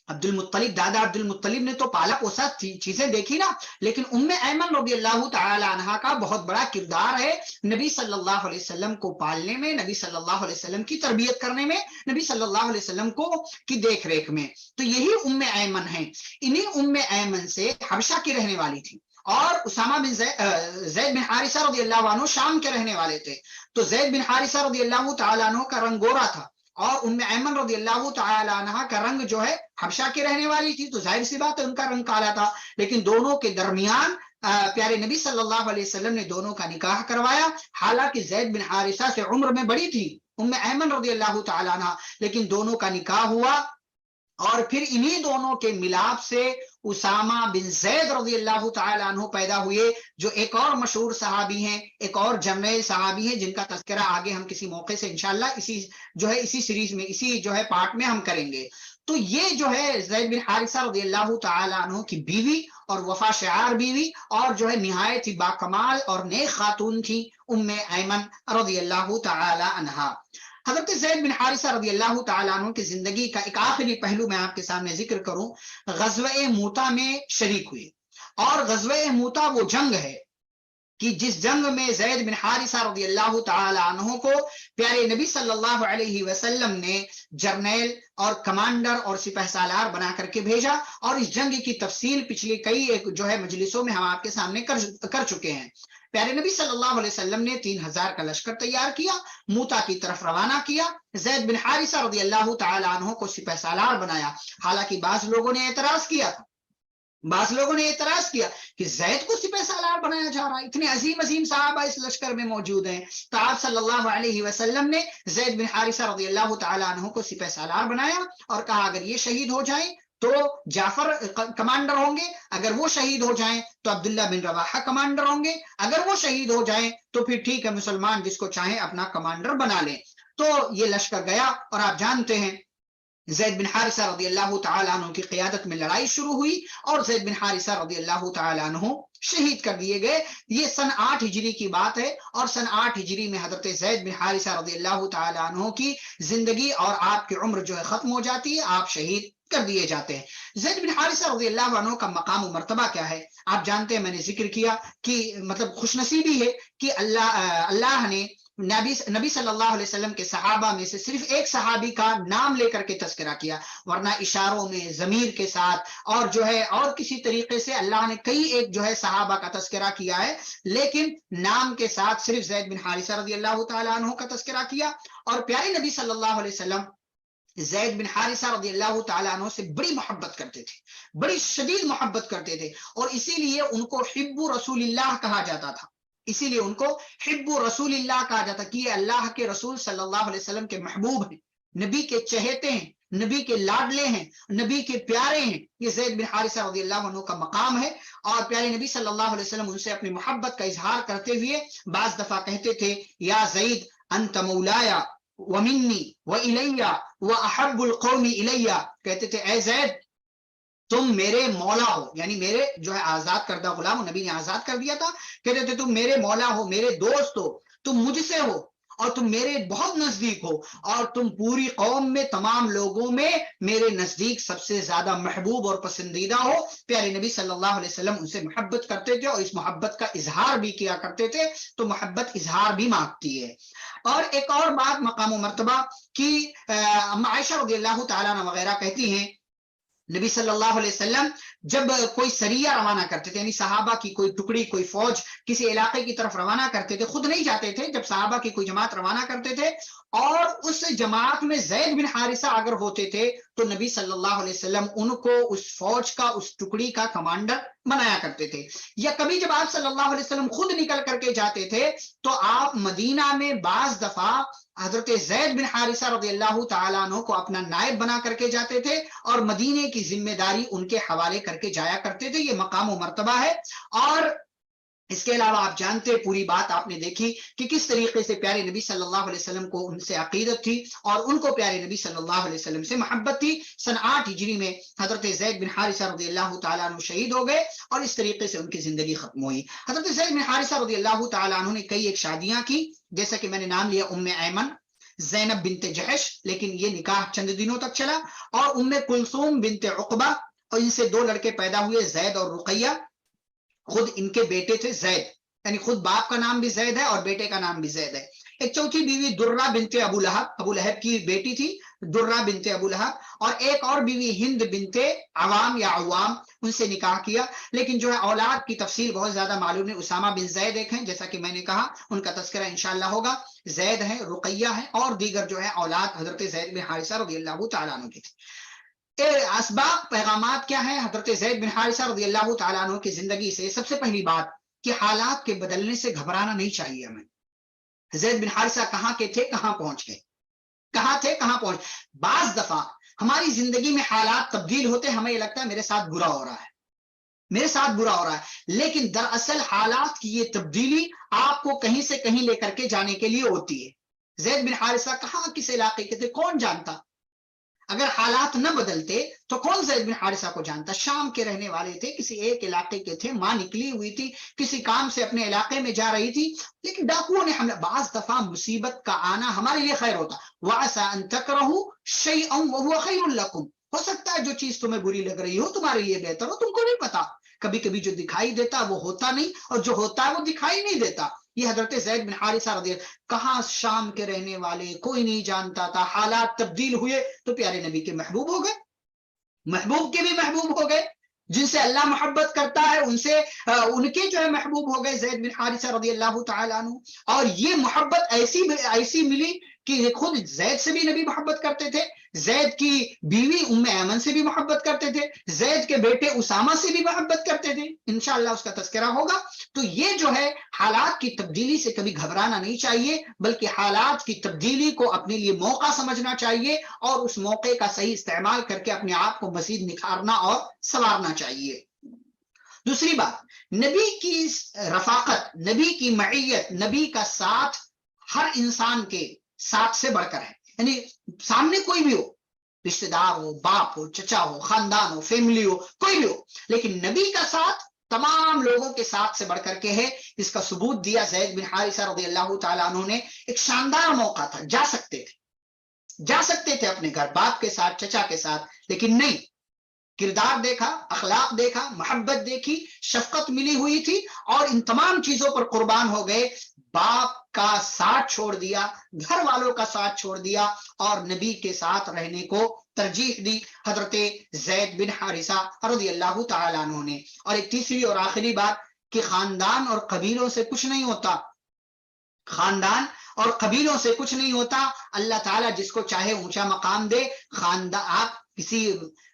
عبد المطلب، دادا عبد المطلب نے تو پالا پوسا چیزیں دیکھی نا، لیکن ام ایمن رضی اللہ تعالی عنہا کا بہت بڑا کردار ہے نبی صلی اللہ علیہ وسلم کو پالنے میں، نبی صلی اللہ علیہ وسلم کی تربیت کرنے میں، نبی صلی اللہ علیہ وسلم کو کی دیکھ ریکھ میں۔ تو یہی ام ایمن ہیں، انہی ام ایمن سے حبشہ کی رہنے والی تھی، اور اسامہ بن زید بن حارثہ رضی اللہ عنہ شام کے رہنے والے تھے۔ تو زید بن حارثہ رضی اللہ تعالی عنہ کا رنگ گورا تھا، اور ام ایمن رضی اللہ تعالی عنہ کا رنگ جو ہے حبشہ کی رہنے والی تھی، تو ظاہر سی بات ہے ان کا رنگ کالا تھا، لیکن دونوں کے درمیان پیارے نبی صلی اللہ علیہ وسلم نے دونوں کا نکاح کروایا۔ حالانکہ زید بن حارثہ سے عمر میں بڑی تھی ام ایمن رضی اللہ تعالی عنہ، لیکن دونوں کا نکاح ہوا، اور پھر انہی دونوں کے ملاپ سے اسامہ بن زید رضی اللہ تعالی عنہ پیدا ہوئے، جو ایک اور مشہور صحابی ہیں، ایک اور جرنیل صحابی ہیں جن کا تذکرہ آگے ہم کسی موقع سے انشاءاللہ اسی سیریز میں، اسی پارٹ میں ہم کریں گے۔ تو یہ جو ہے زید بن حارثہ رضی اللہ تعالی عنہ کی بیوی اور وفا شعار بیوی، اور جو ہے نہایت ہی باکمال اور نیک خاتون تھی ام ایمن رضی اللہ تعالی عنہا۔ حضرت زید بن حارثہ رضی اللہ تعالیٰ عنہ کی زندگی کا ایک آخری پہلو میں آپ کے سامنے ذکر کروں، غزوہ موتا میں شریک ہوئے، اور غزوہ موتا وہ جنگ ہے کہ جس جنگ میں زید بن حارثہ رضی اللہ تعالی عنہ کو پیارے نبی صلی اللہ علیہ وسلم نے جرنیل اور کمانڈر اور سپہ سالار بنا کر کے بھیجا، اور اس جنگ کی تفصیل پچھلی کئی جو ہے مجلسوں میں ہم آپ کے سامنے کر چکے ہیں۔ پیارے نبی صلی اللہ علیہ وسلم نے 3000 کا لشکر تیار کیا، موتا کی طرف روانہ کیا، زید بن حارثہ رضی اللہ تعالی عنہ کو سپہ سالار بنایا۔ حالانکہ بعض لوگوں نے اعتراض کیا کہ زید کو سپہ سالار بنایا جا رہا ہے، اتنے عظیم صحابہ اس لشکر میں موجود ہیں۔ تو آپ صلی اللہ علیہ وسلم نے زید بن حارثہ رضی اللہ تعالی عنہ کو سپہ سالار بنایا اور کہا اگر یہ شہید ہو جائیں تو جعفر کمانڈر ہوں گے، اگر وہ شہید ہو جائیں تو عبداللہ بن رواحہ کمانڈر ہوں گے، اگر وہ شہید ہو جائیں تو پھر ٹھیک ہے، مسلمان جس کو چاہیں اپنا کمانڈر بنا لیں۔ تو یہ لشکر گیا اور آپ جانتے ہیں زید بن حارثہ رضی اللہ تعالیٰ عنہ کی قیادت میں لڑائی شروع ہوئی اور زید بن حارثہ رضی اللہ تعالیٰ عنہ شہید کر دیے گئے۔ یہ سن 8 ہجری کی بات ہے، اور سن 8 ہجری میں حضرت زید بن حارثہ رضی اللہ تعالیٰ عنہ کی زندگی اور آپ کی عمر جو ہے ختم ہو جاتی ہے، آپ شہید کر دیے جاتے ہیں۔ زید بن حارثہ رضی اللہ عنہ کا مقام و مرتبہ کیا ہے؟ آپ جانتے ہیں، میں نے ذکر کیا کہ مطلب خوش نصیبی ہے کہ اللہ نے نبی صلی اللہ علیہ وسلم کے صحابہ میں سے صرف ایک صحابی کا نام لے کر کے تذکرہ کیا، ورنہ اشاروں میں، ضمیر کے ساتھ اور جو ہے اور کسی طریقے سے اللہ نے کئی ایک جو ہے صحابہ کا تذکرہ کیا ہے، لیکن نام کے ساتھ صرف زید بن حارثہ رضی اللہ تعالیٰ عنہ کا تذکرہ کیا۔ اور پیارے نبی صلی اللہ علیہ وسلم زید بن حارثہ رضی اللہ تعالیٰ عنہ سے بڑی محبت کرتے تھے، بڑی شدید محبت کرتے تھے، اور اسی لیے ان کو حب رسول اللہ کہا جاتا تھا، اسی لیے ان کو حب رسول اللہ کہا جاتا کہ یہ اللہ کے رسول صلی اللہ علیہ وسلم کے محبوب ہیں، نبی کے چہیتے ہیں، نبی کے لاڈلے ہیں، نبی کے پیارے ہیں۔ یہ زید بن حارثہ رضی اللہ عنہ کا مقام ہے، اور پیارے نبی صلی اللہ علیہ وسلم ان سے اپنی محبت کا اظہار کرتے ہوئے بعض دفعہ کہتے تھے، یا زید انت مولایا ومنی وإلیا وأحب القوم إلیا، کہتے تھے اے زید تم میرے مولا ہو، یعنی میرے جو ہے آزاد کردہ غلام، نبی نے آزاد کر دیا تھا، کہتے تھے تم میرے مولا ہو، میرے دوست ہو، تم مجھ سے ہو اور تم میرے بہت نزدیک ہو، اور تم پوری قوم میں، تمام لوگوں میں میرے نزدیک سب سے زیادہ محبوب اور پسندیدہ ہو۔ پیارے نبی صلی اللہ علیہ وسلم ان سے محبت کرتے تھے اور اس محبت کا اظہار بھی کیا کرتے تھے، تو محبت اظہار بھی مانگتی ہے۔ اور ایک اور بات مقام و مرتبہ کی عائشہ رضی اللہ تعالیٰ عنہ وغیرہ کہتی ہیں، نبی صلی اللہ علیہ وسلم جب کوئی سریہ روانہ کرتے تھے، یعنی صحابہ کی کوئی ٹکڑی، کوئی فوج کسی علاقے کی طرف روانہ کرتے تھے، خود نہیں جاتے تھے، جب صحابہ کی کوئی جماعت روانہ کرتے تھے اور اس جماعت میں زید بن حارثہ اگر ہوتے تھے تو نبی صلی اللہ علیہ وسلم ان کو اس فوج کا، اس ٹکڑی کا کمانڈر بنایا کرتے تھے۔ یا کبھی جب آپ صلی اللہ علیہ وسلم خود نکل کر کے جاتے تھے تو آپ مدینہ میں بعض دفعہ حضرت زید بن حارثہ رضی اللہ تعالیٰ عنہ کو اپنا نائب بنا کر کے جاتے تھے اور مدینے کی ذمہ داری ان کے حوالے کر کے جایا کرتے تھے۔ یہ مقام و مرتبہ ہے۔ اور اس کے علاوہ آپ جانتے پوری بات آپ نے دیکھی کہ کس طریقے سے پیارے نبی صلی اللہ علیہ وسلم کو ان سے عقیدت تھی اور ان کو پیارے نبی صلی اللہ علیہ وسلم سے محبت تھی۔ سن 8 ہجری میں حضرت زید بن حارثہ رضی اللہ تعالیٰ عنہ شہید ہو گئے اور اس طریقے سے ان کی زندگی ختم ہوئی۔ حضرت زید بن حارثہ رضی اللہ تعالیٰ عنہ نے کئی ایک شادیاں کی، جیسا کہ میں نے نام لیا ام ایمن، زینب بنت جحش، لیکن یہ نکاح چند دنوں تک چلا، اور ام کلثوم بنت عقبہ، اور ان سے 2 لڑکے پیدا ہوئے، زید اور رقیہ۔ خود ان کے بیٹے تھے زید، یعنی خود باپ کا نام بھی زید ہے اور بیٹے کا نام بھی زید ہے۔ ایک چوتھی بیوی درہ بنت ابو لہب، ابو لہب کی بیٹی تھی درہ بنت ابو لہب، اور ایک اور بیوی ہند بنت عوام یا عوام، ان سے نکاح کیا۔ لیکن جو ہے اولاد کی تفصیل بہت زیادہ معلوم نہیں۔ اسامہ بن زید ایک ہیں، جیسا کہ میں نے کہا، ان کا تذکرہ انشاءاللہ ہوگا۔ زید ہے، رقیہ ہے، اور دیگر جو ہے اولاد حضرت زید بن حارثہ رضی اللہ تعالیٰ عنہ کی تھی۔ اسباب پیغامات کیا ہیں حضرت زید بن حارثہ رضی اللہ تعالیٰ عنہ کی زندگی سے؟ سب سے پہلی بات کہ حالات کے بدلنے سے گھبرانا نہیں چاہیے ہمیں۔ زید بن حارثہ کہاں کے تھے، کہاں پہنچ گئے، کہاں تھے کہاں پہنچ۔ بعض دفعہ ہماری زندگی میں حالات تبدیل ہوتے، ہمیں یہ لگتا ہے میرے ساتھ برا ہو رہا ہے، میرے ساتھ برا ہو رہا ہے، لیکن دراصل حالات کی یہ تبدیلی آپ کو کہیں سے کہیں لے کر کے جانے کے لیے ہوتی ہے۔ زید بن حارثہ کہاں کس علاقے کے تھے کون جانتا؟ اگر حالات نہ بدلتے تو کون زید بن حارثہ کو جانتا؟ شام کے رہنے والے تھے، کسی ایک علاقے کے تھے، ماں نکلی ہوئی تھی، کسی کام سے اپنے علاقے میں جا رہی تھی، لیکن ڈاکوؤں نے حملہ۔ بعض دفعہ مصیبت کا آنا ہمارے لیے خیر ہوتا۔ وَعَسَىٰ أَن تَكْرَهُوا شَيْئًا وَهُوَ خَيْرٌ لَكُمْ، ہو سکتا ہے جو چیز تمہیں بری لگ رہی ہو تمہارے لیے بہتر ہو، تم کو نہیں پتا۔ کبھی کبھی جو دکھائی دیتا وہ ہوتا نہیں، اور جو ہوتا ہے وہ دکھائی نہیں دیتا۔ یہ حضرت زید بن حارثہ رضی اللہ، کہاں شام کے رہنے والے، کوئی نہیں جانتا تھا۔ حالات تبدیل ہوئے تو پیارے نبی کے محبوب ہو گئے، محبوب کے بھی محبوب ہو گئے، جن سے اللہ محبت کرتا ہے ان سے ان کے جو ہے محبوب ہو گئے زید بن حارثہ رضی اللہ تعالیٰ عنہ۔ اور یہ محبت ایسی ملی کہ خود زید سے بھی نبی محبت کرتے تھے، زید کی بیوی ام ایمن سے بھی محبت کرتے تھے, زید کے بیٹے اسامہ سے بھی محبت کرتے تھے, انشاءاللہ اس کا تذکرہ ہوگا. تو یہ جو ہے حالات کی تبدیلی سے کبھی گھبرانا نہیں چاہیے, بلکہ حالات کی تبدیلی کو اپنے لیے موقع سمجھنا چاہیے اور اس موقع کا صحیح استعمال کر کے اپنے آپ کو مزید نکھارنا اور سنوارنا چاہیے. دوسری بات, نبی کی رفاقت, نبی کی معیت, نبی کا ساتھ ہر انسان کے ساتھ سے بڑھ کر ہے. یعنی سامنے کوئی بھی ہو, رشتہ دار ہو, باپ ہو, چچا ہو, خاندان ہو, فیملی ہو, کوئی بھی ہو, لیکن نبی کا ساتھ تمام لوگوں کے ساتھ سے بڑھ کر کے ہے. اس کا ثبوت دیا زید بن حارثہ رضی اللہ تعالیٰ عنہ نے. ایک شاندار موقع تھا, جا سکتے تھے اپنے گھر باپ کے ساتھ, چچا کے ساتھ, لیکن نہیں, کردار دیکھا, اخلاق دیکھا, محبت دیکھی, شفقت ملی ہوئی تھی, اور ان تمام چیزوں پر قربان ہو گئے. باپ کا ساتھ چھوڑ دیا, گھر والوں کا ساتھ چھوڑ دیا, اور نبی کے ساتھ رہنے کو ترجیح دی حضرت زید بن حارثہ رضی اللہ تعالیٰ عنہ نے. اور ایک تیسری اور آخری بات کہ خاندان اور قبیلوں سے کچھ نہیں ہوتا, خاندان اور قبیلوں سے کچھ نہیں ہوتا. اللہ تعالیٰ جس کو چاہے اونچا مقام دے. خاندان, آپ کسی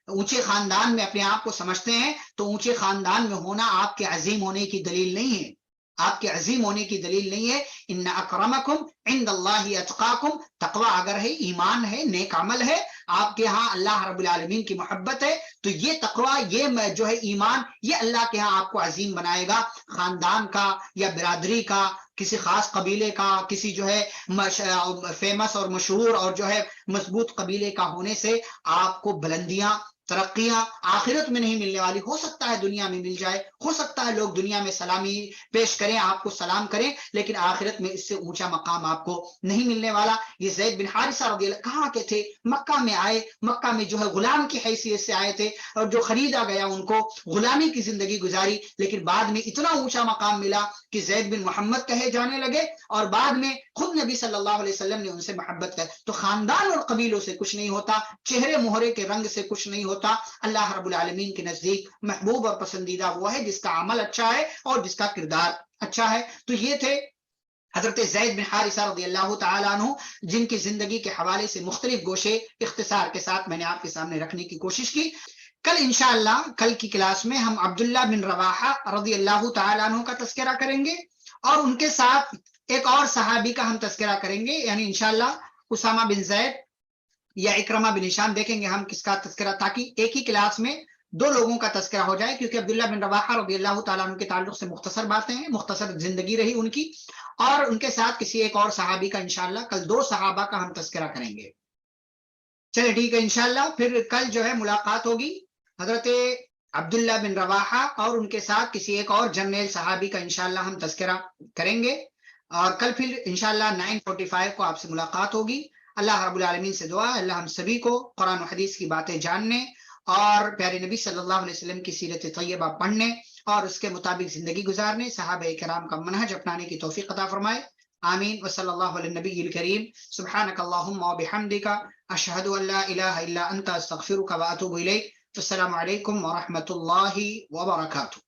اونچے خاندان میں اپنے آپ کو سمجھتے ہیں تو اونچے خاندان میں ہونا آپ کے عظیم ہونے کی دلیل نہیں ہے, آپ کے عظیم ہونے کی دلیل نہیں ہے. ان اکرمکم عند اللہ اتقاکم, تقوی اگر ہے, ایمان ہے, نیک عمل ہے, آپ کے ہاں اللہ رب العالمین کی محبت ہے, تو یہ تقوی, یہ جو ہے ایمان, یہ اللہ کے ہاں آپ کو عظیم بنائے گا. خاندان کا یا برادری کا, کسی خاص قبیلے کا, کسی جو ہے فیمس اور مشہور اور جو ہے مضبوط قبیلے کا ہونے سے آپ کو بلندیاں, ترقیاں آخرت میں نہیں ملنے والی. ہو سکتا ہے دنیا میں مل جائے, ہو سکتا ہے لوگ دنیا میں سلامی پیش کریں, آپ کو سلام کریں, لیکن آخرت میں اس سے اونچا مقام آپ کو نہیں ملنے والا. یہ زید بن حارثہ رضی اللہ کہاں کے تھے, مکہ میں آئے, مکہ میں جو ہے غلام کی حیثیت سے آئے تھے, اور جو خریدا گیا ان کو غلامی کی زندگی گزاری, لیکن بعد میں اتنا اونچا مقام ملا کہ زید بن محمد کہے جانے لگے, اور بعد میں خود نبی صلی اللہ علیہ وسلم نے ان سے محبت کر. تو خاندان اور قبیلوں سے کچھ نہیں ہوتا, چہرے مہرے کے رنگ سے کچھ نہیں ہوتا. اللہ رب العالمین کے نزدیک محبوب اور پسندیدہ وہ ہے جس کا عمل اچھا ہے اور جس کا کردار اچھا ہے. تو یہ تھے حضرت زید بن حارثہ رضی اللہ تعالیٰ عنہ, جن کی زندگی کے حوالے سے مختلف گوشے اختصار کے ساتھ میں نے آپ کے سامنے رکھنے کی کوشش کی. کل انشاءاللہ, کل کی کلاس میں ہم عبداللہ بن رواحہ رضی اللہ تعالیٰ عنہ کا تذکرہ کریں گے, اور ان کے ساتھ ایک اور صحابی کا ہم تذکرہ کریں گے, یعنی انشاءاللہ اسامہ بن زید یا اکرمہ بن ہشام. دیکھیں گے ہم کس کا تذکرہ, تاکہ ایک ہی کلاس میں دو لوگوں کا تذکرہ ہو جائے, کیونکہ عبداللہ بن رواحہ رضی اللہ تعالیٰ عنہ کے تعلق سے مختصر باتیں ہیں, مختصر زندگی رہی ان کی, اور ان کے ساتھ کسی ایک اور صحابی کا انشاءاللہ کل دو صحابہ کا ہم تذکرہ کریں گے. چلے ٹھیک ہے, انشاءاللہ پھر کل جو ہے ملاقات ہوگی حضرت عبداللہ بن رواحہ اور ان کے ساتھ کسی ایک اور جرنیل صحابی کا انشاءاللہ ہم تذکرہ کریں گے, اور کل پھر انشاءاللہ 9:45 کو آپ سے ملاقات ہوگی. اللہ رب العالمین سے دعا ہے اللہ ہم سبھی کو قرآن و حدیث کی باتیں جاننے اور پیارے نبی صلی اللہ علیہ وسلم کی سیرت طیبہ پڑھنے اور اس کے مطابق زندگی گزارنے, صحابہ کرام کا منہج اپنانے کی توفیق عطا فرمائے. آمین. وصلی اللہ علی النبی الکریم. سبحانک اللہم و بحمدک, اشہد ان لا الہ الا انت, استغفرک و اتوب الیک. السلام علیکم ورحمۃ اللہ وبرکاتہ.